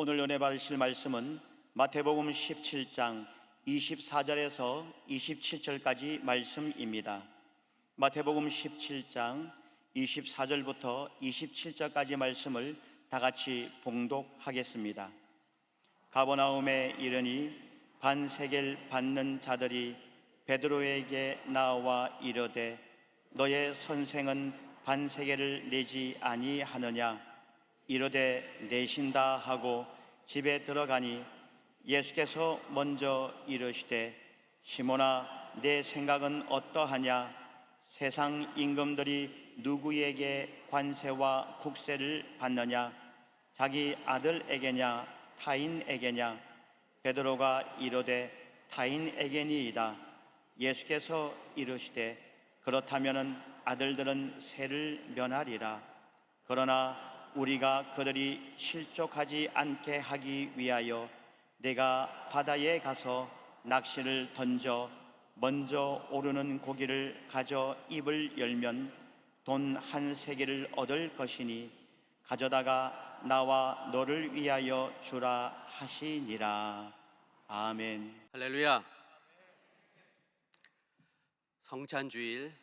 오늘 은혜 받으실 말씀은 마태복음 17장 24절에서 27절까지 말씀입니다. 마태복음 17장 24절부터 27절까지 말씀을 다 같이 봉독하겠습니다. 가버나움에 이르니 반세겔 받는 자들이 베드로에게 나와 이르되 너의 선생은 반세겔을 내지 아니하느냐? 이르되 내신다 하고 집에 들어가니 예수께서 먼저 이르시되 시몬아 내 생각은 어떠하냐? 세상 임금들이 누구에게 관세와 국세를 받느냐? 자기 아들에게냐 타인에게냐? 베드로가 이르되 타인에게니이다. 예수께서 이르시되 그렇다면은 아들들은 세를 면하리라. 그러나 우리가 그들이 실족하지 않게 하기 위하여 내가 바다에 가서 낚시를 던져 먼저 오르는 고기를 가져 입을 열면 돈 한 세겔을 얻을 것이니 가져다가 나와 너를 위하여 주라 하시니라. 아멘. 할렐루야. 성찬주일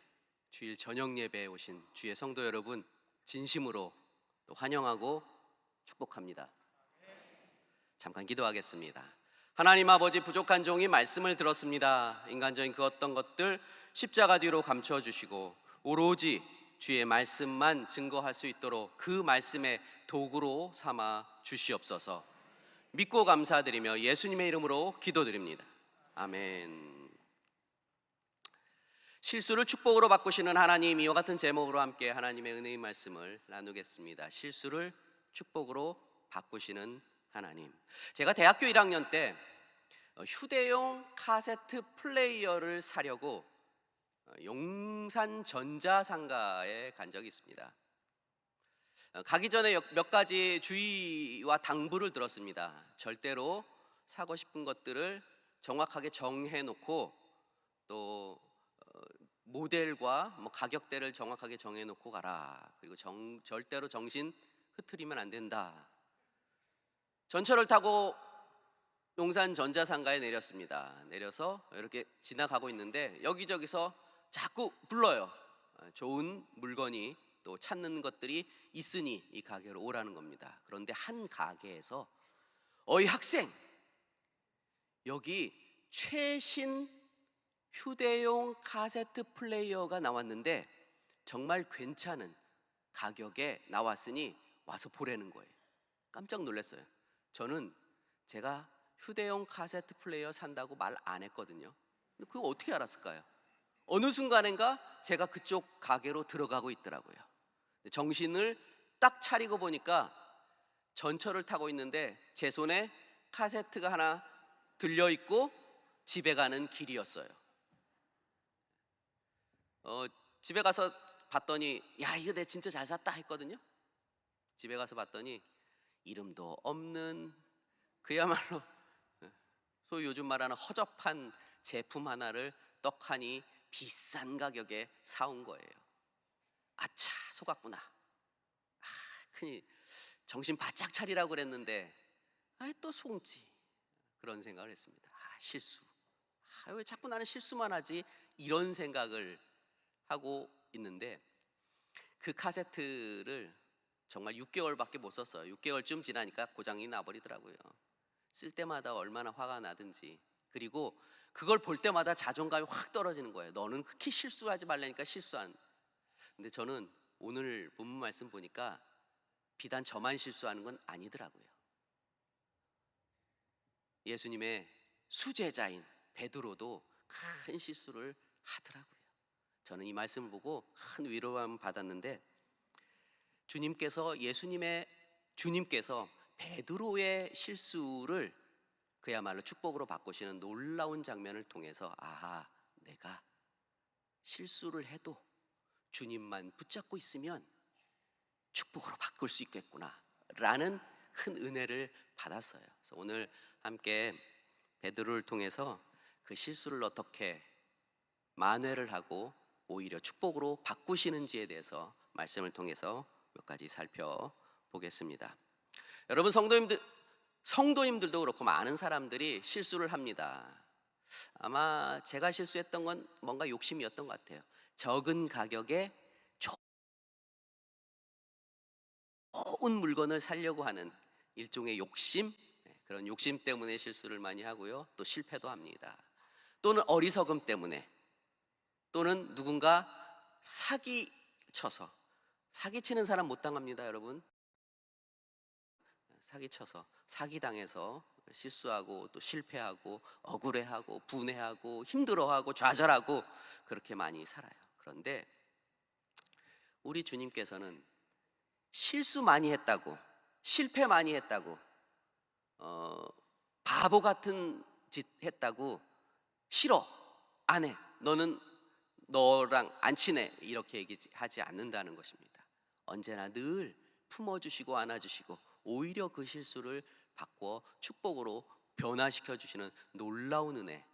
주일 저녁 예배에 오신 주의 성도 여러분 진심으로 또 환영하고 축복합니다. 잠깐 기도하겠습니다. 하나님 아버지, 부족한 종이 말씀을 들었습니다. 인간적인 그 어떤 것들 십자가 뒤로 감춰주시고 오로지 주의 말씀만 증거할 수 있도록 그 말씀의 도구로 삼아 주시옵소서. 믿고 감사드리며 예수님의 이름으로 기도드립니다. 아멘. 실수를 축복으로 바꾸시는 하나님, 이와 같은 제목으로 함께 하나님의 은혜의 말씀을 나누겠습니다. 실수를 축복으로 바꾸시는 하나님. 제가 대학교 1학년 때 휴대용 카세트 플레이어를 사려고 용산 전자상가에 간 적이 있습니다. 가기 전에 몇 가지 주의와 당부를 들었습니다. 절대로 사고 싶은 것들을 정확하게 정해놓고 또 모델과 가격대를 정확하게 정해놓고 가라. 그리고 절대로 정신 흐트리면 안 된다. 전철을 타고 용산 전자상가에 내렸습니다. 내려서 이렇게 지나가고 있는데 여기저기서 자꾸 불러요. 좋은 물건이 또 찾는 것들이 있으니 이 가게로 오라는 겁니다. 그런데 한 가게에서 어이 학생, 여기 최신 휴대용 카세트 플레이어가 나왔는데 정말 괜찮은 가격에 나왔으니 와서 보라는 거예요. 깜짝 놀랐어요. 저는 제가 휴대용 카세트 플레이어 산다고 말 안 했거든요. 근데 그거 어떻게 알았을까요? 어느 순간인가 제가 그쪽 가게로 들어가고 있더라고요. 정신을 딱 차리고 보니까 전철을 타고 있는데 제 손에 카세트가 하나 들려있고 집에 가는 길이었어요. 집에 가서 봤더니 야, 이거 내 진짜 잘 샀다 했거든요. 집에 가서 봤더니 이름도 없는 그야말로 소위 요즘 말하는 허접한 제품 하나를 떡하니 비싼 가격에 사온 거예요. 아차, 속았구나. 큰일, 정신 바짝 차리라고 그랬는데 또 속지. 그런 생각을 했습니다. 실수. 왜 자꾸 나는 실수만 하지? 이런 생각을 하고 있는데 그 카세트를 정말 6개월밖에 못 썼어요. 6개월쯤 지나니까 고장이 나버리더라고요. 쓸 때마다 얼마나 화가 나든지. 그리고 그걸 볼 때마다 자존감이 확 떨어지는 거예요. 너는 그렇게 실수하지 말라니까 실수한. 근데 저는 오늘 본문 말씀 보니까 비단 저만 실수하는 건 아니더라고요. 예수님의 수제자인 베드로도 큰 실수를 하더라고요. 저는 이 말씀을 보고 큰 위로함을 받았는데 주님께서 베드로의 실수를 그야말로 축복으로 바꾸시는 놀라운 장면을 통해서 내가 실수를 해도 주님만 붙잡고 있으면 축복으로 바꿀 수 있겠구나 라는 큰 은혜를 받았어요. 그래서 오늘 함께 베드로를 통해서 그 실수를 어떻게 만회를 하고 오히려 축복으로 바꾸시는지에 대해서 말씀을 통해서 몇 가지 살펴보겠습니다. 여러분 성도님들, 성도님들도 그렇고 많은 사람들이 실수를 합니다. 아마 제가 실수했던 건 뭔가 욕심이었던 것 같아요. 적은 가격에 좋은 물건을 사려고 하는 일종의 욕심, 그런 욕심 때문에 실수를 많이 하고요. 또 실패도 합니다. 또는 어리석음 때문에, 또는 누군가 사기쳐서, 사기치는 사람 못 당합니다, 여러분. 사기쳐서, 사기당해서 실수하고 또 실패하고 억울해하고 분해하고 힘들어하고 좌절하고 그렇게 많이 살아요. 그런데 우리 주님께서는 실수 많이 했다고, 실패 많이 했다고, 바보 같은 짓 했다고 싫어, 안 해, 너는 너랑 안 친해, 이렇게 얘기하지 않는다는 것입니다. 언제나 늘 품어주시고 안아주시고 오히려 그 실수를 바꿔 축복으로 변화시켜 주시는 놀라운 은혜,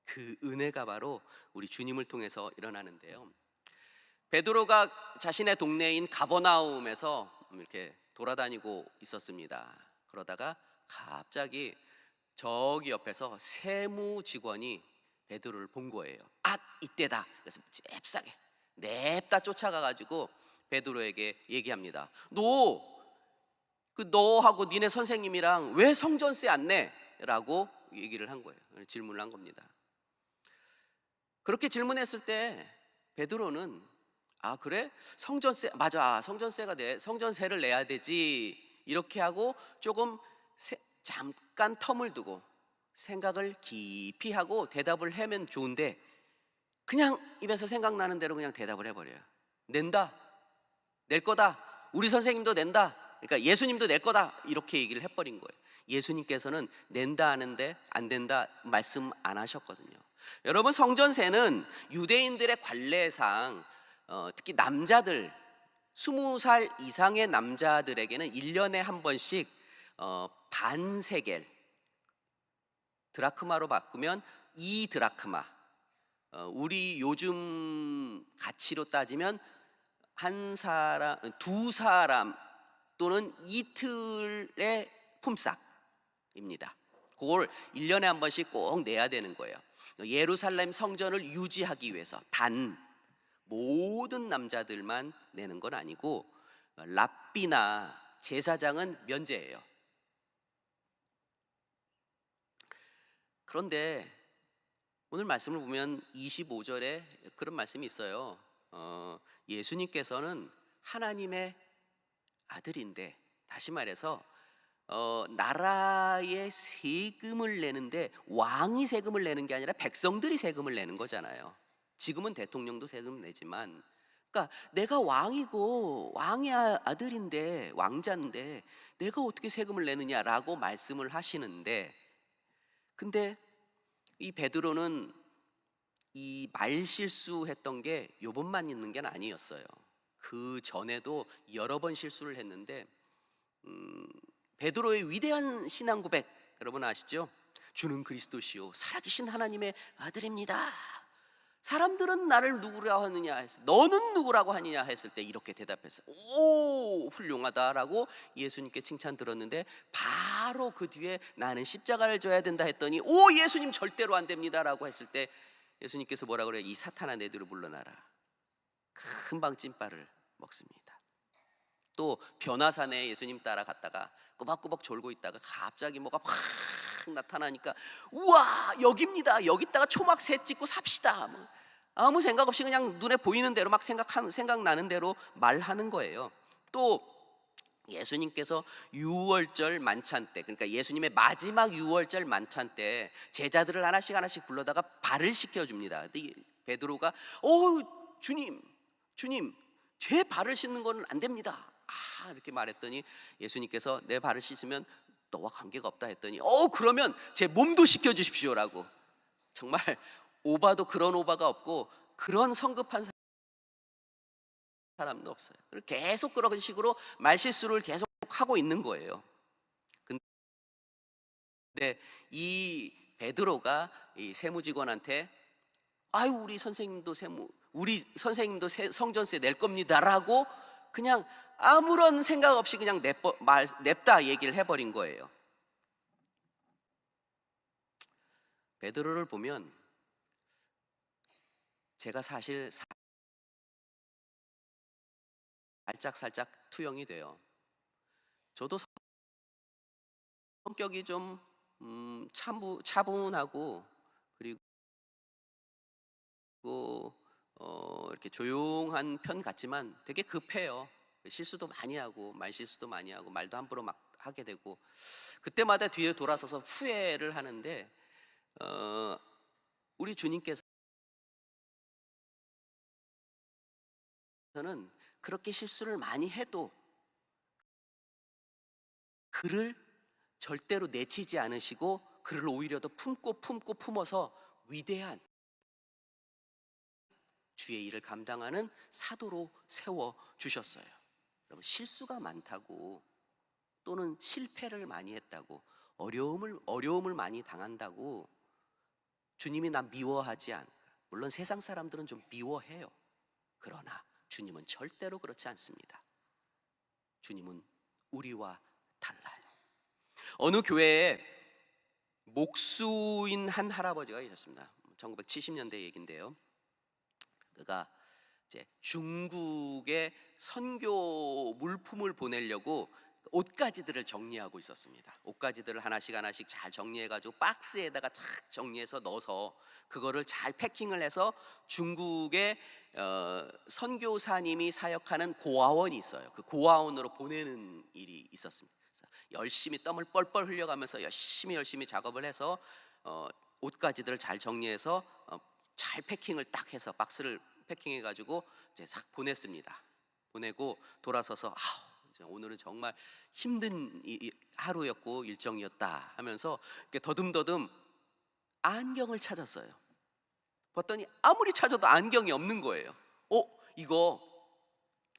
그 은혜가 바로 우리 주님을 통해서 일어나는데요. 베드로가 자신의 동네인 가버나움에서 이렇게 돌아다니고 있었습니다. 그러다가 갑자기 저기 옆에서 세무 직원이 베드로를 본 거예요. 아, 이때다. 그래서 잽싸게 냅다 쫓아가가지고 베드로에게 얘기합니다. 너하고 니네 선생님이랑 왜 성전세 안 내? 라고 얘기를 한 거예요. 질문을 한 겁니다. 그렇게 질문했을 때 베드로는 아, 그래? 성전세, 맞아, 성전세를 내야 되지, 이렇게 하고 조금 잠깐 텀을 두고 생각을 깊이 하고 대답을 하면 좋은데, 그냥 입에서 생각나는 대로 그냥 대답을 해버려요. 낸다, 낼 거다, 우리 선생님도 낸다, 그러니까 예수님도 낼 거다, 이렇게 얘기를 해버린 거예요. 예수님께서는 낸다 하는데 안 된다 말씀 안 하셨거든요. 여러분, 성전세는 유대인들의 관례상 특히 남자들, 20살 이상의 남자들에게는 1년에 한 번씩 반세겔, 드라크마로 바꾸면 2드라크마, 우리 요즘 가치로 따지면 두 사람 또는 이틀의 품삯입니다. 그걸 1년에 한 번씩 꼭 내야 되는 거예요. 예루살렘 성전을 유지하기 위해서 단 모든 남자들만 내는 건 아니고 랍비나 제사장은 면제예요. 그런데 오늘 말씀을 보면 25절에 그런 말씀이 있어요. 예수님께서는 하나님의 아들인데, 다시 말해서 나라의 세금을 내는데 왕이 세금을 내는 게 아니라 백성들이 세금을 내는 거잖아요. 지금은 대통령도 세금 내지만, 그러니까 내가 왕이고 왕의 아들인데, 왕자인데 내가 어떻게 세금을 내느냐라고 말씀을 하시는데, 근데 이 베드로는 이 말실수했던 게 요번만 있는 게 아니었어요. 그 전에도 여러 번 실수를 했는데, 베드로의 위대한 신앙 고백 여러분 아시죠? 주는 그리스도시요 살아계신 하나님의 아들입니다. 사람들은 나를 누구라고 하느냐 했을, 너는 누구라고 하느냐 했을 때 이렇게 대답했어요. 오, 훌륭하다라고 예수님께 칭찬 들었는데, 바로 그 뒤에 나는 십자가를 져야 된다 했더니, 오, 예수님 절대로 안 됩니다라고 했을 때 예수님께서 뭐라 그래요? 이 사탄아, 내 뒤로 물러나라. 금방 찐빠를 먹습니다. 또 변화산에 예수님 따라갔다가 꼬박꼬박 졸고 있다가 갑자기 뭐가 확 나타나니까, 우와, 여기입니다, 여기다가 초막 새 찍고 삽시다, 뭐 아무 생각 없이 그냥 눈에 보이는 대로 막 생각나는 대로 말하는 거예요. 또 예수님께서 유월절 만찬 때, 그러니까 예수님의 마지막 유월절 만찬 때 제자들을 하나씩 불러다가 발을 씻겨줍니다. 근데 베드로가 주님 제 발을 씻는 건 안 됩니다, 이렇게 말했더니 예수님께서 내 발을 씻으면 너와 관계가 없다 했더니, 그러면 제 몸도 씻겨주십시오라고. 정말 오바도 그런 오바가 없고 그런 성급한 사람도 없어요. 계속 그런 식으로 말실수를 계속 하고 있는 거예요. 근데 이 베드로가 이 세무직원한테 우리 선생님도 성전세 낼 겁니다라고 그냥 아무런 생각 없이 그냥 냅다 얘기를 해버린 거예요. 베드로를 보면 제가 사실 살짝 투영이 돼요. 저도 성격이 좀 차분하고, 그리고 이렇게 조용한 편 같지만 되게 급해요. 실수도 많이 하고 말실수도 많이 하고 말도 함부로 막 하게 되고, 그때마다 뒤에 돌아서서 후회를 하는데, 우리 주님께서는 그렇게 실수를 많이 해도 그를 절대로 내치지 않으시고 그를 오히려 더 품어서 위대한 주의 일을 감당하는 사도로 세워 주셨어요. 여러분, 실수가 많다고, 또는 실패를 많이 했다고, 어려움을 많이 당한다고 주님이 나 미워하지 않을까? 물론 세상 사람들은 좀 미워해요. 그러나 주님은 절대로 그렇지 않습니다. 주님은 우리와 달라요. 어느 교회에 목수인 한 할아버지가 계셨습니다. 1970년대 얘기인데요. 그가 이제 중국에 선교 물품을 보내려고 옷가지들을 정리하고 있었습니다. 옷가지들을 하나씩 잘 정리해가지고 박스에다가 쫙 정리해서 넣어서 그거를 잘 패킹을 해서 중국의 선교사님이 사역하는 고아원이 있어요. 그 고아원으로 보내는 일이 있었습니다. 그래서 열심히 땀을 뻘뻘 흘려가면서 열심히 작업을 해서 옷가지들을 잘 정리해서 잘 패킹을 딱 해서 박스를 패킹해가지고 이제 싹 보냈습니다. 보내고 돌아서서 이제 오늘은 정말 힘든 하루였고 일정이었다 하면서 이렇게 더듬더듬 안경을 찾았어요. 봤더니 아무리 찾아도 안경이 없는 거예요. 이거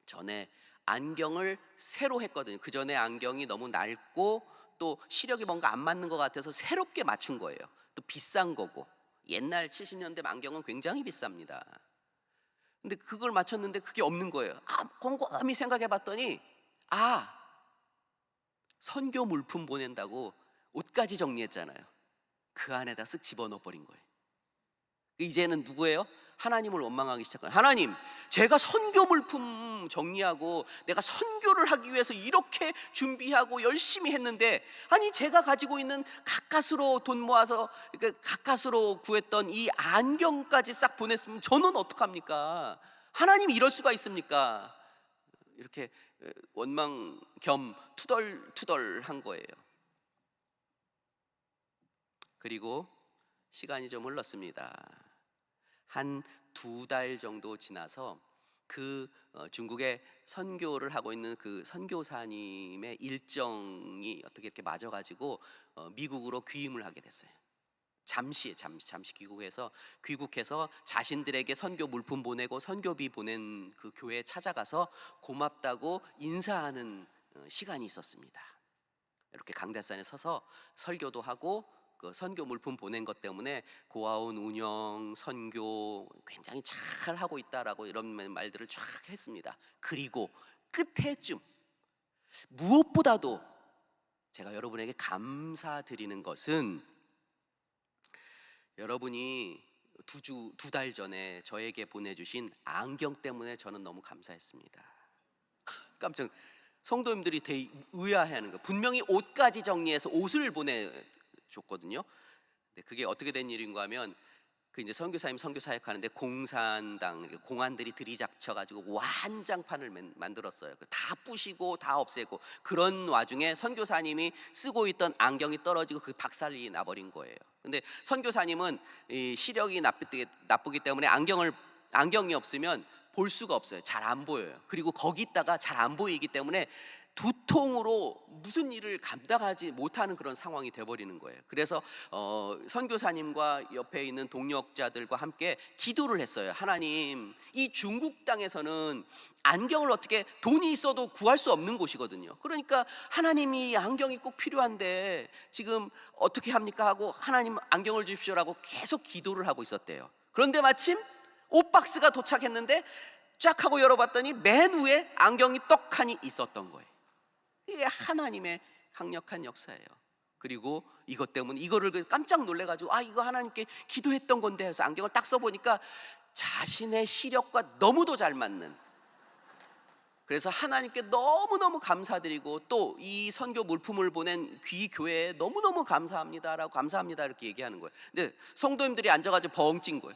전에 안경을 새로 했거든요. 그 전에 안경이 너무 낡고 또 시력이 뭔가 안 맞는 것 같아서 새롭게 맞춘 거예요. 또 비싼 거고, 옛날 70년대 안경은 굉장히 비쌉니다. 근데 그걸 맞췄는데 그게 없는 거예요. 곰곰이 생각해 봤더니 선교 물품 보낸다고 옷까지 정리했잖아요. 그 안에다 쓱 집어넣어 버린 거예요. 이제는 누구예요? 하나님을 원망하기 시작해요. 하나님, 제가 선교 물품 정리하고 내가 선교를 하기 위해서 이렇게 준비하고 열심히 했는데, 아니 제가 가지고 있는 가까스로 돈 모아서 가까스로 구했던 이 안경까지 싹 보냈으면 저는 어떡합니까? 하나님이 이럴 수가 있습니까? 이렇게 원망 겸 투덜투덜한 거예요. 그리고 시간이 좀 흘렀습니다. 한 2달 정도 지나서 그 중국에 선교를 하고 있는 그 선교사님의 일정이 어떻게 이렇게 맞아가지고 미국으로 귀임을 하게 됐어요. 잠시 귀국해서 자신들에게 선교 물품 보내고 선교비 보낸 그 교회에 찾아가서 고맙다고 인사하는 시간이 있었습니다. 이렇게 강대산에 서서 설교도 하고, 그 선교 물품 보낸 것 때문에 고아원 운영, 선교 굉장히 잘 하고 있다라고 이런 말들을 쫙 했습니다. 그리고 끝에쯤 무엇보다도 제가 여러분에게 감사드리는 것은, 여러분이 2달 전에 저에게 보내주신 안경 때문에 저는 너무 감사했습니다. 깜짝, 성도님들이 되게 의아해하는 거. 분명히 옷까지 정리해서 옷을 보내줬거든요. 근데 그게 어떻게 된 일인가 하면, 그 이제 선교사님 선교 사역하는데 공산당 공안들이 들이닥쳐가지고 완장판을 만들었어요. 다 부시고 다 없애고, 그런 와중에 선교사님이 쓰고 있던 안경이 떨어지고 그 박살이 나버린 거예요. 근데 선교사님은 이 시력이 나쁘기 때문에 안경이 없으면 볼 수가 없어요. 잘 안 보여요. 그리고 거기다가 잘 안 보이기 때문에 두통으로 무슨 일을 감당하지 못하는 그런 상황이 돼버리는 거예요. 그래서 선교사님과 옆에 있는 동역자들과 함께 기도를 했어요. 하나님, 이 중국 땅에서는 안경을 어떻게, 돈이 있어도 구할 수 없는 곳이거든요. 그러니까 하나님이 안경이 꼭 필요한데 지금 어떻게 합니까 하고, 하나님 안경을 주십시오라고 계속 기도를 하고 있었대요. 그런데 마침 옷박스가 도착했는데 쫙 하고 열어봤더니 맨 위에 안경이 떡하니 있었던 거예요. 이게 하나님의 강력한 역사예요. 그리고 이것 때문에 이거를 깜짝 놀래가지고 이거 하나님께 기도했던 건데 해서 안경을 딱 써보니까 자신의 시력과 너무도 잘 맞는, 그래서 하나님께 너무너무 감사드리고 또 이 선교 물품을 보낸 귀 교회에 너무너무 감사합니다라고 감사합니다 이렇게 얘기하는 거예요. 근데 성도님들이 앉아가지고 벙 찐 거예요.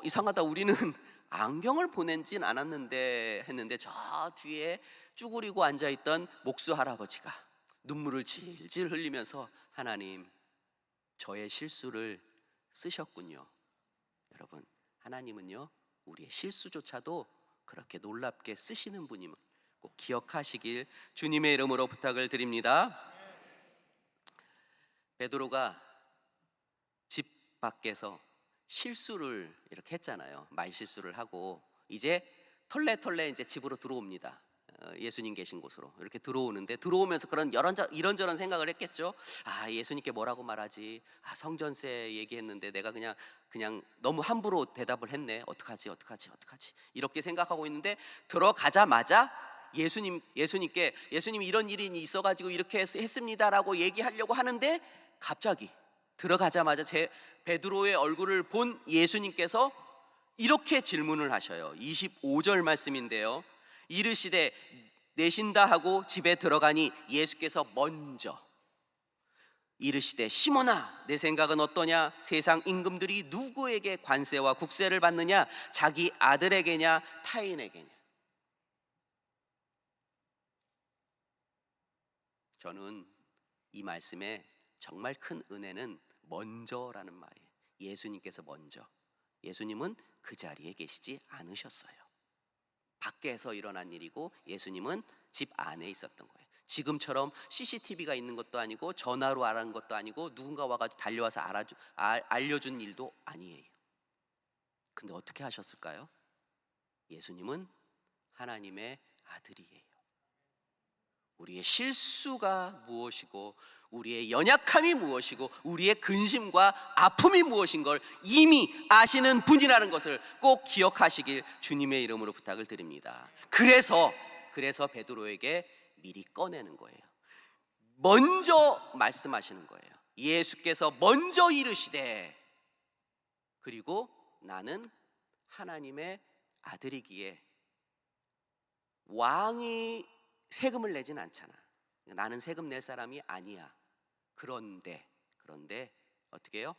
이상하다, 우리는 안경을 보낸진 않았는데 했는데 저 뒤에 쭈그리고 앉아있던 목수 할아버지가 눈물을 질질 흘리면서 하나님, 저의 실수를 쓰셨군요. 여러분, 하나님은요 우리의 실수조차도 그렇게 놀랍게 쓰시는 분임을 꼭 기억하시길 주님의 이름으로 부탁을 드립니다. 베드로가 집 밖에서 실수를 이렇게 했잖아요. 말실수를 하고 이제 털레 이제 집으로 들어옵니다. 예수님 계신 곳으로 이렇게 들어오는데, 들어오면서 그런 이런저런 생각을 했겠죠. 예수님께 뭐라고 말하지? 성전세 얘기했는데 내가 그냥 너무 함부로 대답을 했네. 어떡하지 이렇게 생각하고 있는데, 들어가자마자 예수님께 예수님 이런 일이 있어가지고 이렇게 했습니다라고 얘기하려고 하는데, 갑자기 들어가자마자 베드로의 얼굴을 본 예수님께서 이렇게 질문을 하셔요. 25절 말씀인데요. 이르시되 내신다 하고 집에 들어가니 예수께서 먼저 이르시되 시몬아, 내 생각은 어떠냐? 세상 임금들이 누구에게 관세와 국세를 받느냐? 자기 아들에게냐 타인에게냐? 저는 이 말씀에 정말 큰 은혜는 먼저라는 말이에요. 예수님께서 먼저. 예수님은 그 자리에 계시지 않으셨어요. 밖에서 일어난 일이고 예수님은 집 안에 있었던 거예요. 지금처럼 CCTV가 있는 것도 아니고 전화로 알아낸 것도 아니고 누군가 와가지고 달려와서 알려준 일도 아니에요. 근데 어떻게 하셨을까요? 예수님은 하나님의 아들이에요. 우리의 실수가 무엇이고 우리의 연약함이 무엇이고 우리의 근심과 아픔이 무엇인 걸 이미 아시는 분이라는 것을 꼭 기억하시길 주님의 이름으로 부탁을 드립니다. 그래서 베드로에게 미리 꺼내는 거예요. 먼저 말씀하시는 거예요. 예수께서 먼저 이르시되, 그리고 나는 하나님의 아들이기에 왕이 세금을 내진 않잖아. 나는 세금 낼 사람이 아니야. 그런데 어떻게 해요?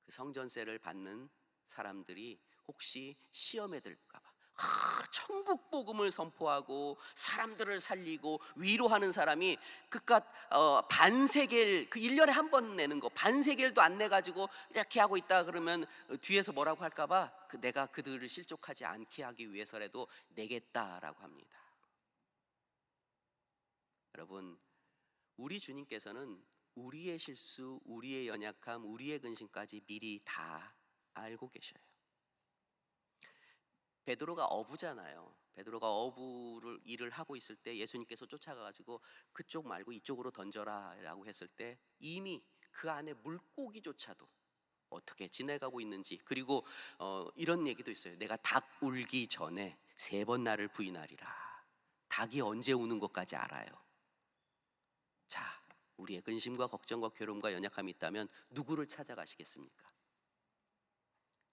그 성전세를 받는 사람들이 혹시 시험에 들까 봐 천국 복음을 선포하고 사람들을 살리고 위로하는 사람이 그깟 반세겔, 그 1년에 한 번 내는 거 반세겔도 안 내가지고 이렇게 하고 있다 그러면 뒤에서 뭐라고 할까 봐 내가 그들을 실족하지 않게 하기 위해서라도 내겠다라고 합니다. 여러분, 우리 주님께서는 우리의 실수, 우리의 연약함, 우리의 근심까지 미리 다 알고 계셔요. 베드로가 어부잖아요. 베드로가 어부를 일을 하고 있을 때 예수님께서 쫓아가가지고 그쪽 말고 이쪽으로 던져라 라고 했을 때 이미 그 안에 물고기조차도 어떻게 지내가고 있는지, 그리고 이런 얘기도 있어요. 내가 닭 울기 전에 3번 나를 부인하리라. 닭이 언제 우는 것까지 알아요. 자, 우리의 근심과 걱정과 괴로움과 연약함이 있다면 누구를 찾아가시겠습니까?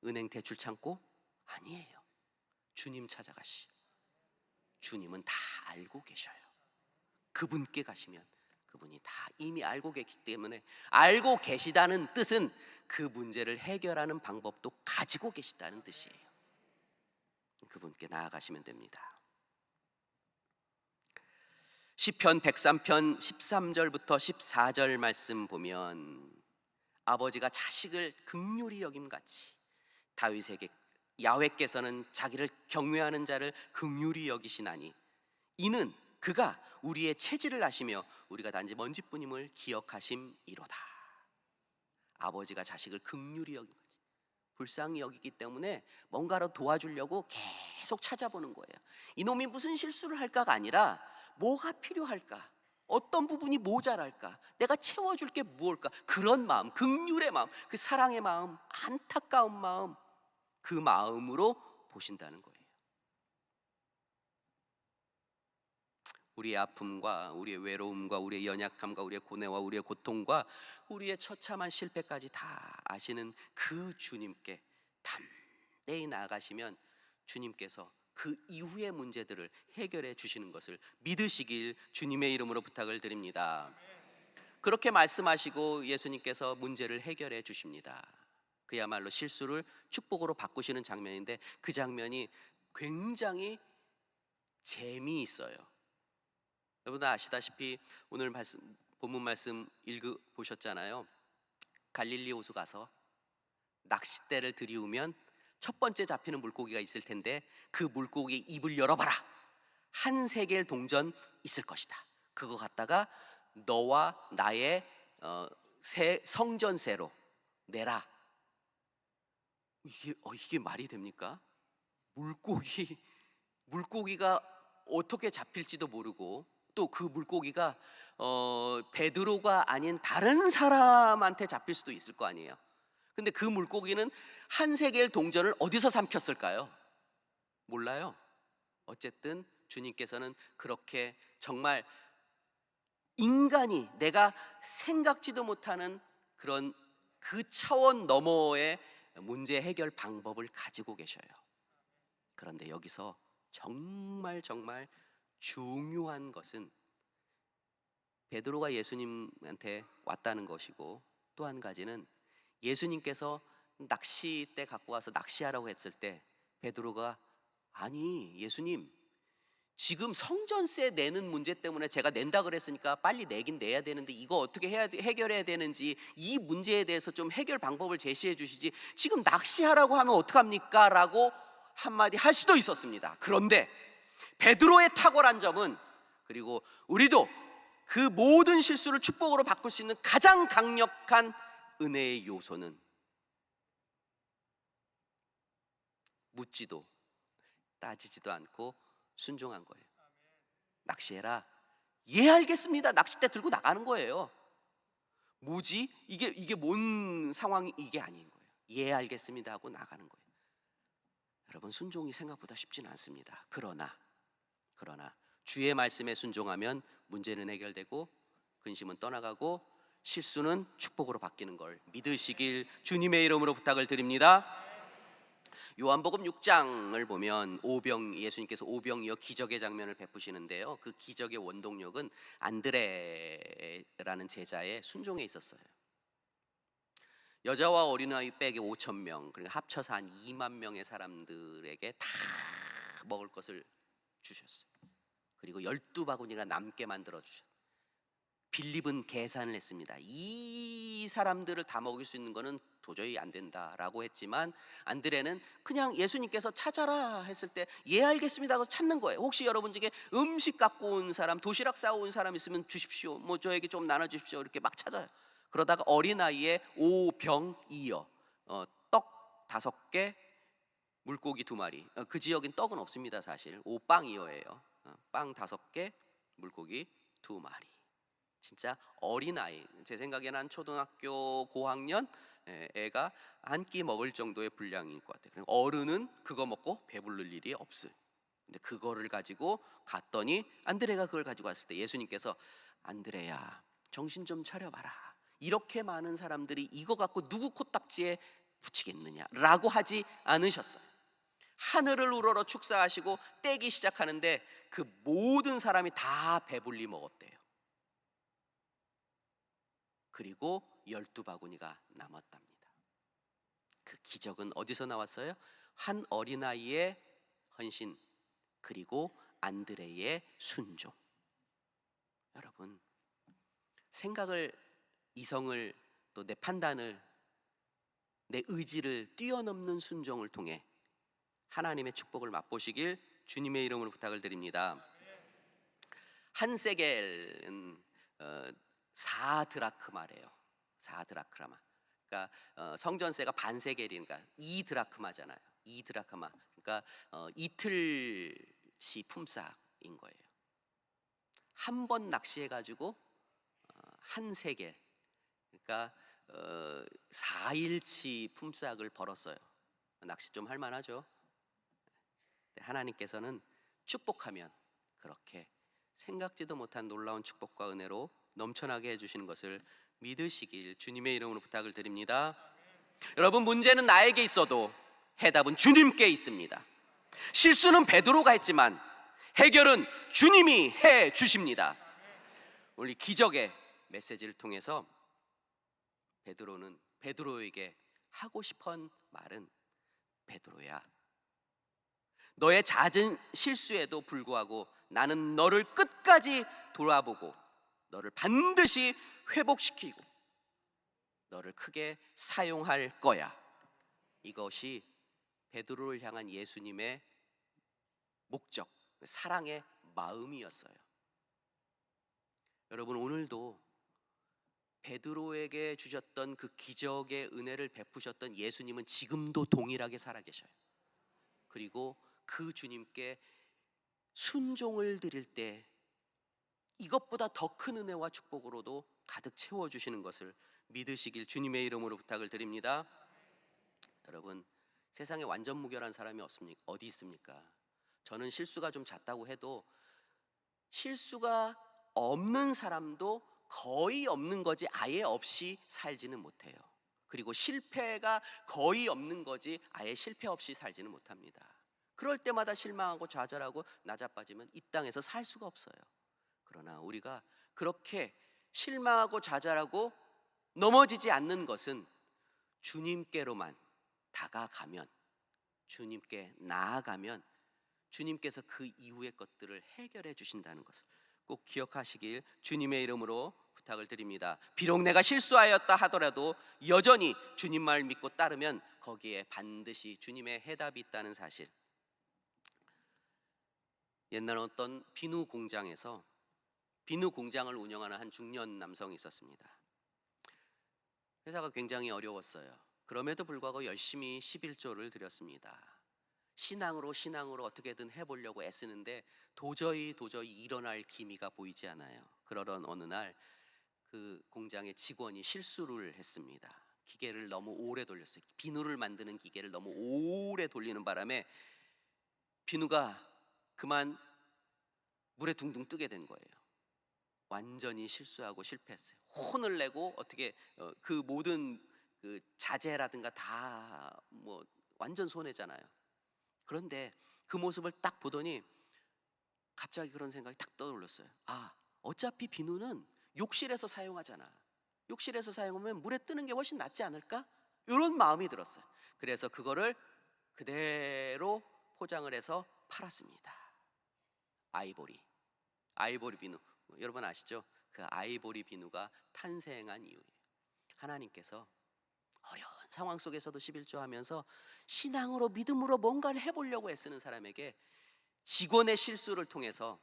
은행 대출 창고? 아니에요. 주님 찾아가시. 주님은 다 알고 계셔요. 그분께 가시면 그분이 다 이미 알고 계시기 때문에, 알고 계시다는 뜻은 그 문제를 해결하는 방법도 가지고 계시다는 뜻이에요. 그분께 나아가시면 됩니다. 시편 103편 13절부터 14절 말씀 보면 아버지가 자식을 긍휼히 여김같이 다윗에게 야훼께서는 자기를 경외하는 자를 긍휼히 여기시나니 이는 그가 우리의 체질을 아시며 우리가 단지 먼지뿐임을 기억하심이로다. 아버지가 자식을 긍휼히 여긴 거지. 불쌍히 여기기 때문에 뭔가로 도와주려고 계속 찾아보는 거예요. 이놈이 무슨 실수를 할까가 아니라 뭐가 필요할까? 어떤 부분이 모자랄까? 내가 채워줄 게 무엇일까? 그런 마음, 긍휼의 마음, 그 사랑의 마음, 안타까운 마음, 그 마음으로 보신다는 거예요. 우리의 아픔과 우리의 외로움과 우리의 연약함과 우리의 고뇌와 우리의 고통과 우리의 처참한 실패까지 다 아시는 그 주님께 담대히 나아가시면 주님께서 그 이후의 문제들을 해결해 주시는 것을 믿으시길 주님의 이름으로 부탁을 드립니다. 그렇게 말씀하시고 예수님께서 문제를 해결해 주십니다. 그야말로 실수를 축복으로 바꾸시는 장면인데 그 장면이 굉장히 재미있어요. 여러분 아시다시피 오늘 본문 말씀 읽어 보셨잖아요. 갈릴리 호수 가서 낚싯대를 들이우면 첫 번째 잡히는 물고기가 있을 텐데 그 물고기 입을 열어봐라. 한 세겔 동전 있을 것이다. 그거 갖다가 너와 나의 성전세로 내라. 이게 말이 됩니까? 물고기가 어떻게 잡힐지도 모르고 또 그 물고기가 베드로가 아닌 다른 사람한테 잡힐 수도 있을 거 아니에요. 근데 그 물고기는 한 세겔 동전을 어디서 삼켰을까요? 몰라요. 어쨌든 주님께서는 그렇게 정말 인간이 내가 생각지도 못하는 그런 그 차원 너머의 문제 해결 방법을 가지고 계셔요. 그런데 여기서 정말 중요한 것은 베드로가 예수님한테 왔다는 것이고 또 한 가지는 예수님께서 낚싯대 갖고 와서 낚시하라고 했을 때 베드로가 아니 예수님 지금 성전세 내는 문제 때문에 제가 낸다 그랬으니까 빨리 내긴 내야 되는데 이거 어떻게 해결해야 되는지 이 문제에 대해서 좀 해결 방법을 제시해 주시지 지금 낚시하라고 하면 어떡합니까? 라고 한마디 할 수도 있었습니다. 그런데 베드로의 탁월한 점은 그리고 우리도 그 모든 실수를 축복으로 바꿀 수 있는 가장 강력한 은혜의 요소는 묻지도 따지지도 않고 순종한 거예요. 낚시해라. 예 알겠습니다. 낚싯대 들고 나가는 거예요. 뭐지? 이게 뭔 상황이 이게 아닌 거예요. 예 알겠습니다 하고 나가는 거예요. 여러분 순종이 생각보다 쉽지는 않습니다. 그러나 주의 말씀에 순종하면 문제는 해결되고 근심은 떠나가고 실수는 축복으로 바뀌는 걸 믿으시길 주님의 이름으로 부탁을 드립니다. 요한복음 6장을 보면 예수님께서 오병이어 기적의 장면을 베푸시는데요. 그 기적의 원동력은 안드레라는 제자의 순종에 있었어요. 여자와 어린아이 빼기 5천 명, 그러니까 합쳐서 한 2만 명의 사람들에게 다 먹을 것을 주셨어요. 그리고 12바구니가 남게 만들어 주셨어요. 빌립은 계산을 했습니다. 이 사람들을 다 먹일 수 있는 거는 도저히 안 된다라고 했지만 안드레는 그냥 예수님께서 찾아라 했을 때 예 알겠습니다 하고 찾는 거예요. 혹시 여러분 중에 음식 갖고 온 사람, 도시락 싸온 사람 있으면 주십시오. 뭐 저에게 좀 나눠 주십시오. 이렇게 막 찾아요. 그러다가 어린아이의 오병이어 떡 5개, 물고기 2마리. 그 지역엔 떡은 없습니다 사실. 오빵이어예요. 빵 5개, 물고기 2마리. 진짜 어린아이, 제 생각에는 한 초등학교 고학년 애가 한 끼 먹을 정도의 분량인 것 같아요. 어른은 그거 먹고 배부를 일이 없어요. 근데 그거를 가지고 갔더니 안드레가 그걸 가지고 왔을 때 예수님께서 안드레야 정신 좀 차려봐라. 이렇게 많은 사람들이 이거 갖고 누구 코딱지에 붙이겠느냐라고 하지 않으셨어요. 하늘을 우러러 축사하시고 떼기 시작하는데 그 모든 사람이 다 배불리 먹었대요. 그리고 12바구니가 남았답니다. 그 기적은 어디서 나왔어요? 한 어린아이의 헌신 그리고 안드레의 순종. 여러분 생각을, 이성을, 또 내 판단을, 내 의지를 뛰어넘는 순종을 통해 하나님의 축복을 맛보시길 주님의 이름으로 부탁을 드립니다. 한 세겔은 4드라크마래요. 4드라크마. 그러니까 성전세가 반세겔이니까 2드라크마잖아요. 2드라크마. 그러니까 이틀치 품삯인 거예요. 한 번 낚시해 가지고 한 세겔. 그러니까 4일치 품삯을 벌었어요. 낚시 좀 할 만하죠. 하나님께서는 축복하면 그렇게 생각지도 못한 놀라운 축복과 은혜로 넘쳐나게 해주시는 것을 믿으시길 주님의 이름으로 부탁을 드립니다. 여러분, 문제는 나에게 있어도 해답은 주님께 있습니다. 실수는 베드로가 했지만 해결은 주님이 해 주십니다. 오늘 이 기적의 메시지를 통해서 베드로에게 하고 싶은 말은, 베드로야, 너의 잦은 실수에도 불구하고 나는 너를 끝까지 돌아보고 너를 반드시 회복시키고 너를 크게 사용할 거야. 이것이 베드로를 향한 예수님의 목적, 사랑의 마음이었어요. 여러분, 오늘도 베드로에게 주셨던 그 기적의 은혜를 베푸셨던 예수님은 지금도 동일하게 살아계셔요. 그리고 그 주님께 순종을 드릴 때 이것보다 더 큰 은혜와 축복으로도 가득 채워주시는 것을 믿으시길 주님의 이름으로 부탁을 드립니다. 여러분, 세상에 완전 무결한 사람이 어디 있습니까? 저는 실수가 좀 잦다고 해도 실수가 없는 사람도 거의 없는 거지 아예 없이 살지는 못해요. 그리고 실패가 거의 없는 거지 아예 실패 없이 살지는 못합니다. 그럴 때마다 실망하고 좌절하고 나자빠지면 이 땅에서 살 수가 없어요. 그러나 우리가 그렇게 실망하고 좌절하고 넘어지지 않는 것은 주님께로만 다가가면, 주님께 나아가면 주님께서 그 이후의 것들을 해결해 주신다는 것을 꼭 기억하시길 주님의 이름으로 부탁을 드립니다. 비록 내가 실수하였다 하더라도 여전히 주님 말 믿고 따르면 거기에 반드시 주님의 해답이 있다는 사실. 옛날 어떤 비누 공장에서 비누 공장을 운영하는 한 중년 남성이 있었습니다. 회사가 굉장히 어려웠어요. 그럼에도 불구하고 열심히 11조를 드렸습니다. 신앙으로 어떻게든 해보려고 애쓰는데 도저히 일어날 기미가 보이지 않아요. 그러던 어느 날 그 공장의 직원이 실수를 했습니다. 기계를 너무 오래 돌렸어요. 비누를 만드는 기계를 너무 오래 돌리는 바람에 비누가 그만 물에 둥둥 뜨게 된 거예요. 완전히 실수하고 실패했어요. 혼을 내고 어떻게 그 모든 그 자재라든가 다 뭐 완전 손해잖아요. 그런데 그 모습을 딱 보더니 갑자기 그런 생각이 딱 떠올랐어요. 아, 어차피 비누는 욕실에서 사용하잖아. 욕실에서 사용하면 물에 뜨는 게 훨씬 낫지 않을까? 이런 마음이 들었어요. 그래서 그거를 그대로 포장을 해서 팔았습니다. 아이보리 비누. 여러분 아시죠? 그 아이보리 비누가 탄생한 이유예요. 하나님께서 어려운 상황 속에서도 11조 하면서 신앙으로 믿음으로 뭔가를 해보려고 애쓰는 사람에게 직원의 실수를 통해서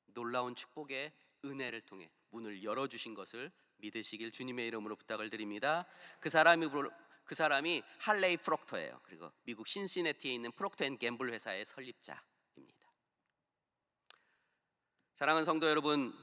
놀라운 축복의 은혜를 통해 문을 열어주신 것을 믿으시길 주님의 이름으로 부탁을 드립니다. 그 사람이 할레이 프록터예요. 그리고 미국 신시내티에 있는 프록터 앤 갬블 회사의 설립자입니다. 사랑하는 성도 여러분,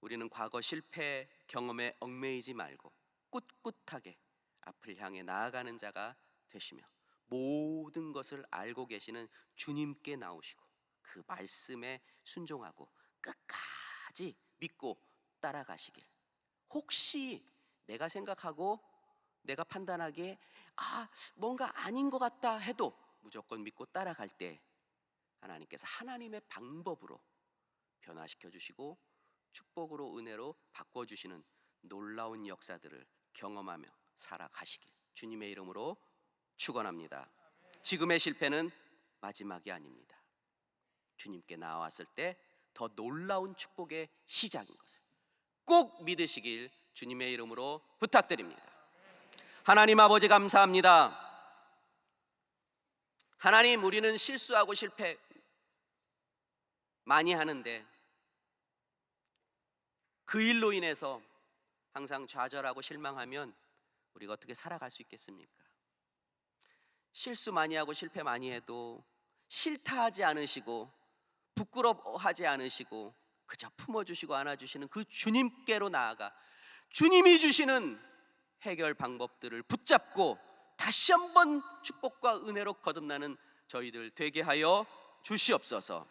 우리는 과거 실패 경험에 얽매이지 말고 꿋꿋하게 앞을 향해 나아가는 자가 되시며 모든 것을 알고 계시는 주님께 나오시고 그 말씀에 순종하고 끝까지 믿고 따라가시길. 혹시 내가 생각하고 내가 판단하기에 뭔가 아닌 것 같다 해도 무조건 믿고 따라갈 때 하나님께서 하나님의 방법으로 변화시켜 주시고 축복으로 은혜로 바꿔주시는 놀라운 역사들을 경험하며 살아가시길 주님의 이름으로 축원합니다. 지금의 실패는 마지막이 아닙니다. 주님께 나왔을 때 더 놀라운 축복의 시작인 것을 꼭 믿으시길 주님의 이름으로 부탁드립니다. 하나님 아버지 감사합니다. 하나님, 우리는 실수하고 실패 많이 하는데 그 일로 인해서 항상 좌절하고 실망하면 우리가 어떻게 살아갈 수 있겠습니까? 실수 많이 하고 실패 많이 해도 싫다 하지 않으시고 부끄러워하지 않으시고 그저 품어주시고 안아주시는 그 주님께로 나아가 주님이 주시는 해결 방법들을 붙잡고 다시 한번 축복과 은혜로 거듭나는 저희들 되게 하여 주시옵소서.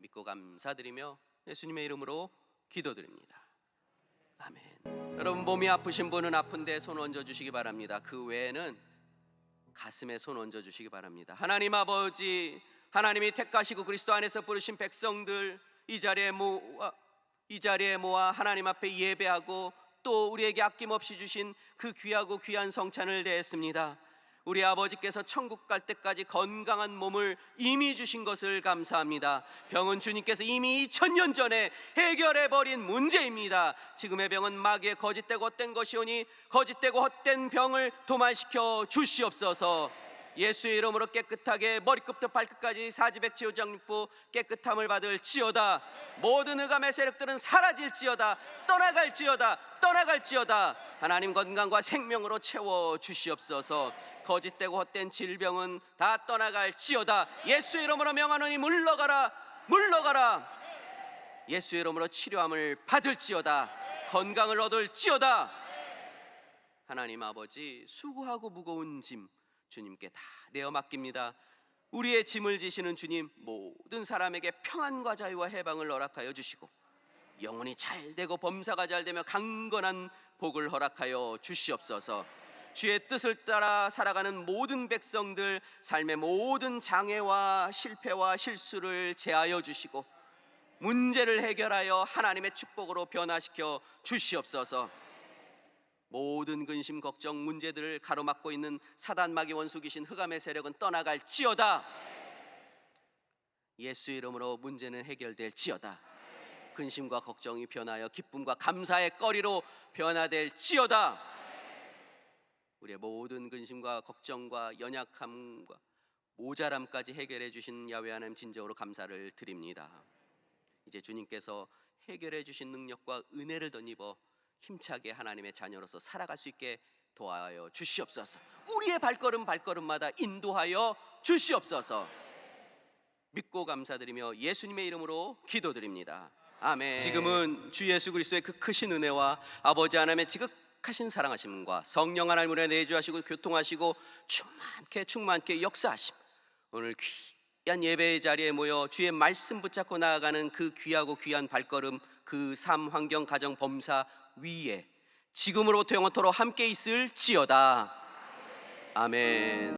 믿고 감사드리며 예수님의 이름으로 기도드립니다. 아멘. 여러분, 몸이 아프신 분은 아픈데 손 얹어 주시기 바랍니다. 그 외에는 가슴에 손 얹어 주시기 바랍니다. 하나님 아버지, 하나님이 택하시고 그리스도 안에서 부르신 백성들 이 자리에 모아 하나님 앞에 예배하고 또 우리에게 아낌없이 주신 그 귀하고 귀한 성찬을 대했습니다. 우리 아버지께서 천국 갈 때까지 건강한 몸을 이미 주신 것을 감사합니다. 병은 주님께서 이미 2000년 전에 해결해버린 문제입니다. 지금의 병은 마귀의 거짓되고 헛된 것이오니 거짓되고 헛된 병을 도말시켜 주시옵소서. 예수의 이름으로 깨끗하게 머리끝부터 발끝까지 사지백지오장육부 깨끗함을 받을지어다. 모든 흑암의 세력들은 사라질지어다. 떠나갈지어다. 하나님 건강과 생명으로 채워 주시옵소서. 거짓되고 헛된 질병은 다 떠나갈지어다. 예수의 이름으로 명하노니 물러가라. 예수의 이름으로 치료함을 받을지어다. 건강을 얻을지어다. 하나님 아버지, 수고하고 무거운 짐 주님께 다 내어 맡깁니다. 우리의 짐을 지시는 주님, 모든 사람에게 평안과 자유와 해방을 허락하여 주시고 영혼이 잘되고 범사가 잘되며 강건한 복을 허락하여 주시옵소서. 주의 뜻을 따라 살아가는 모든 백성들 삶의 모든 장애와 실패와 실수를 제하여 주시고 문제를 해결하여 하나님의 축복으로 변화시켜 주시옵소서. 모든 근심, 걱정, 문제들을 가로막고 있는 사단, 마귀, 원수, 귀신, 흑암의 세력은 떠나갈지어다. 예수의 이름으로 문제는 해결될지어다. 근심과 걱정이 변하여 기쁨과 감사의 거리로 변화될지어다. 우리의 모든 근심과 걱정과 연약함과 모자람까지 해결해 주신 야훼 하나님 진정으로 감사를 드립니다. 이제 주님께서 해결해 주신 능력과 은혜를 덧입어 힘차게 하나님의 자녀로서 살아갈 수 있게 도와여 주시옵소서. 우리의 발걸음마다 인도하여 주시옵소서. 믿고 감사드리며 예수님의 이름으로 기도드립니다. 아멘. 지금은 주 예수 그리스도의 그 크신 은혜와 아버지 하나님의 지극하신 사랑하심과 성령 하나님으로 내주하시고 교통하시고 충만케 역사하심, 오늘 귀한 예배의 자리에 모여 주의 말씀 붙잡고 나아가는 그 귀하고 귀한 발걸음, 그 삶, 환경, 가정, 범사 위에 지금으로부터 영원토록 함께 있을지어다. 아멘.